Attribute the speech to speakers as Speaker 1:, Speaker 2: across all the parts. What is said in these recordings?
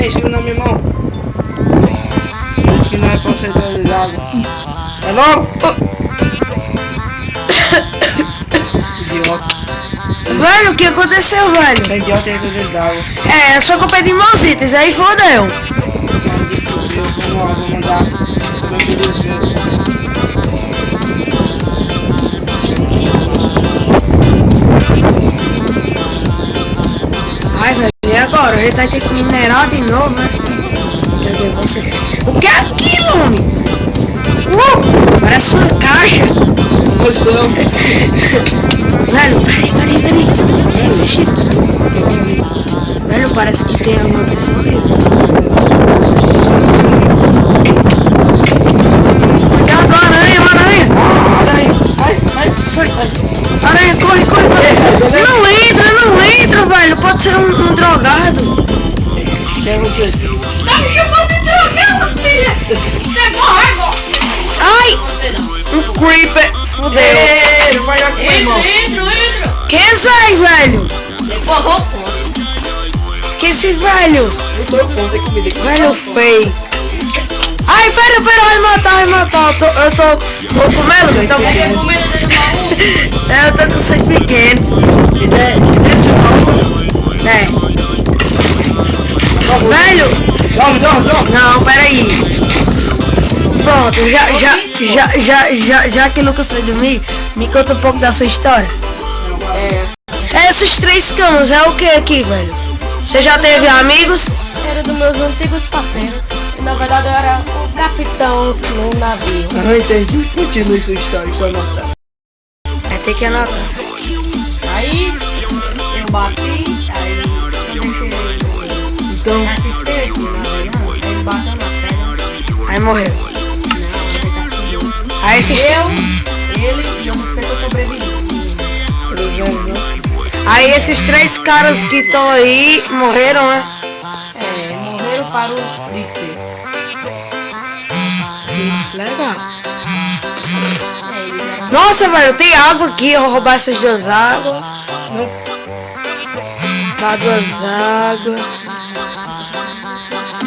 Speaker 1: Vem, segura na minha mão. Isso que não é pra você de água. É logo! Idiota.
Speaker 2: Velho, o que aconteceu, velho?
Speaker 1: Você é idiota e é dele d'água.
Speaker 2: É, eu só comprei de mãos itens, aí fodeu.
Speaker 1: Vamos lá, vou mandar meus filhos meus.
Speaker 2: Ai, velho, e agora? Ele vai ter que minerar de novo, né? Quer dizer, você... O que é aquilo, homem? Parece uma caixa.
Speaker 1: Emoção.
Speaker 2: Velho, peraí. Shift. Velho, parece que tem alguma pessoa ali. Cuidado, aranha. Aranha, corre. Não entra, velho. Pode ser um drogado.
Speaker 1: Quem é você?
Speaker 3: Tá me chamando de drogado, filha! Você é borrago!
Speaker 2: Ai,
Speaker 3: Você não.
Speaker 2: um creeper. Fudeu.
Speaker 1: Ei, não vai lá com o meu irmão.
Speaker 3: Entra!
Speaker 2: Quem é esse aí, velho?
Speaker 3: Depois eu vou contra.
Speaker 2: Que esse velho?
Speaker 1: Eu tô com fome, tem comida aqui.
Speaker 2: Velho feio. Ai, pera, vai matar. Eu tô comendo,
Speaker 3: Você quer comer dentro do baú?
Speaker 2: eu tô com sangue pequeno.
Speaker 1: Quiser seu pau?
Speaker 2: É. Velho,
Speaker 1: Dorme.
Speaker 2: não, peraí. Pronto, já que Lucas foi dormir, me conta um pouco da sua história. Esses 3 camas é o que aqui, velho? Você já teve amigos?
Speaker 3: Era dos meus antigos parceiros. E na verdade eu era o capitão no navio.
Speaker 1: Não entendi. Continue sua história que eu anotar.
Speaker 2: Vai ter que anotar.
Speaker 3: Aí eu bati, aí eu deixei
Speaker 1: Então,
Speaker 3: assistente, na verdade. Aí ele bateu na pedra.
Speaker 2: Aí morreu.
Speaker 3: Não, ele tá com
Speaker 2: Aí esses,
Speaker 3: ele e eu respeito eu sobrevivi.
Speaker 2: aí esses 3 caras que estão aí morreram, né?
Speaker 3: Morreram para os critters.
Speaker 2: Legal.
Speaker 3: Eles eram
Speaker 2: Nossa, velho, tem água aqui. Eu vou roubar essas 2 águas. Dá 2 águas.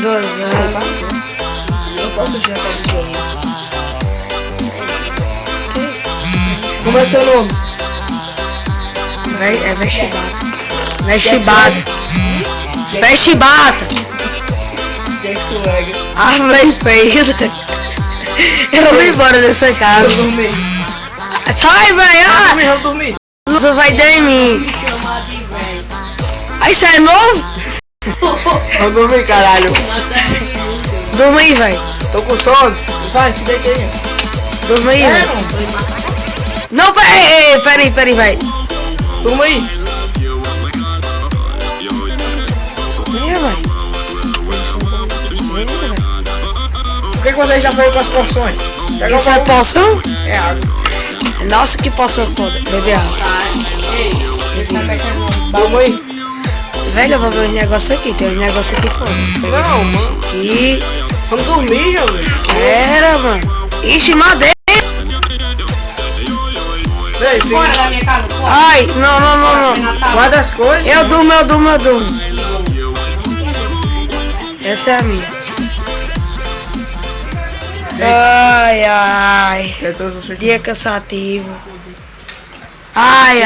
Speaker 2: 2 águas.
Speaker 1: eu posso já fazer isso aí.
Speaker 2: Que isso?
Speaker 1: Como é seu nome?
Speaker 2: É Vestibata. Vestibata.
Speaker 1: Jackson Wagner.
Speaker 2: Ah, bem feio. Eu vou embora dessa casa.
Speaker 1: Eu dormi.
Speaker 2: Sai, velho.
Speaker 1: Eu dormi.
Speaker 2: Você vai dormir.
Speaker 3: me chamar de velho.
Speaker 2: Aí, isso é novo?
Speaker 1: Eu dormi, caralho.
Speaker 2: Durma aí, velho.
Speaker 1: Tô com sono. Vai, se deita aí.
Speaker 2: Durma aí, velho. Não, peraí, velho.
Speaker 1: Turma aí.
Speaker 2: Venha, velho.
Speaker 1: O que você já fez com as porções? Pega
Speaker 2: Isso é
Speaker 1: uma-
Speaker 2: poção?
Speaker 1: É água.
Speaker 2: Nossa, que poção foda. Beber água.
Speaker 3: Ei, esse tá mexendo nos
Speaker 1: Turma
Speaker 3: baús.
Speaker 1: aí.
Speaker 2: Velho, eu vou ver os negócios aqui. Tem uns negócios aqui foda.
Speaker 1: Não, mano.
Speaker 2: Aqui.
Speaker 1: Vamos dormir, jovem.
Speaker 2: Pera, mano. Ixi, madeira.
Speaker 1: Vem,
Speaker 3: Fora
Speaker 1: filho.
Speaker 3: da minha casa, fora.
Speaker 2: Ai, não.
Speaker 1: Guarda as coisas.
Speaker 2: Eu durmo. Essa é a minha. Ai.
Speaker 1: Quero todos vocês.
Speaker 2: Dia cansativo. Ai.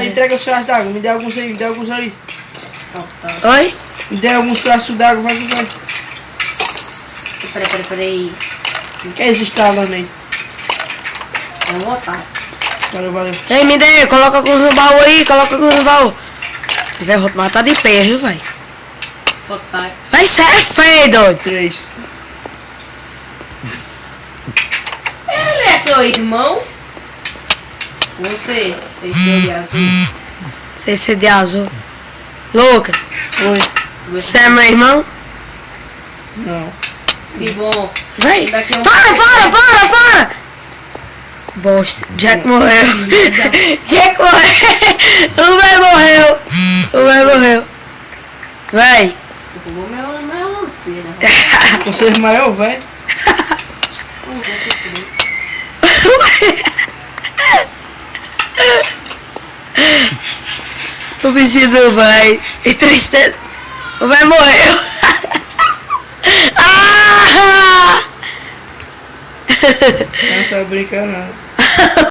Speaker 1: Entrega os frascos d'água. Me dê alguns aí.
Speaker 2: Oi?
Speaker 1: Me dê alguns frascos d'água. Vai.
Speaker 3: Peraí.
Speaker 1: Que é esse instalando aí?
Speaker 3: É um otário.
Speaker 1: Valeu.
Speaker 2: Ei, me dê. Coloca alguns no baú aí. Velho, vou te matar de pé, viu, velho?
Speaker 3: Otário.
Speaker 2: Vai ser feio, doido.
Speaker 1: 3.
Speaker 3: Ele é seu irmão? Você escolheu de azul.
Speaker 2: CCD azul. Lucas,
Speaker 1: Oi.
Speaker 2: você é meu irmão?
Speaker 1: Não.
Speaker 3: Que bom.
Speaker 2: Véi,
Speaker 3: Daqui a um
Speaker 2: para! Bosta, Jack morreu. Jack morreu. O véi morreu. Véi.
Speaker 3: Roubou meu lanceira.
Speaker 1: Você é maior, velho?
Speaker 2: O bichinho do vai. E tristeza. O vai morreu.
Speaker 1: Não sabe brincar não.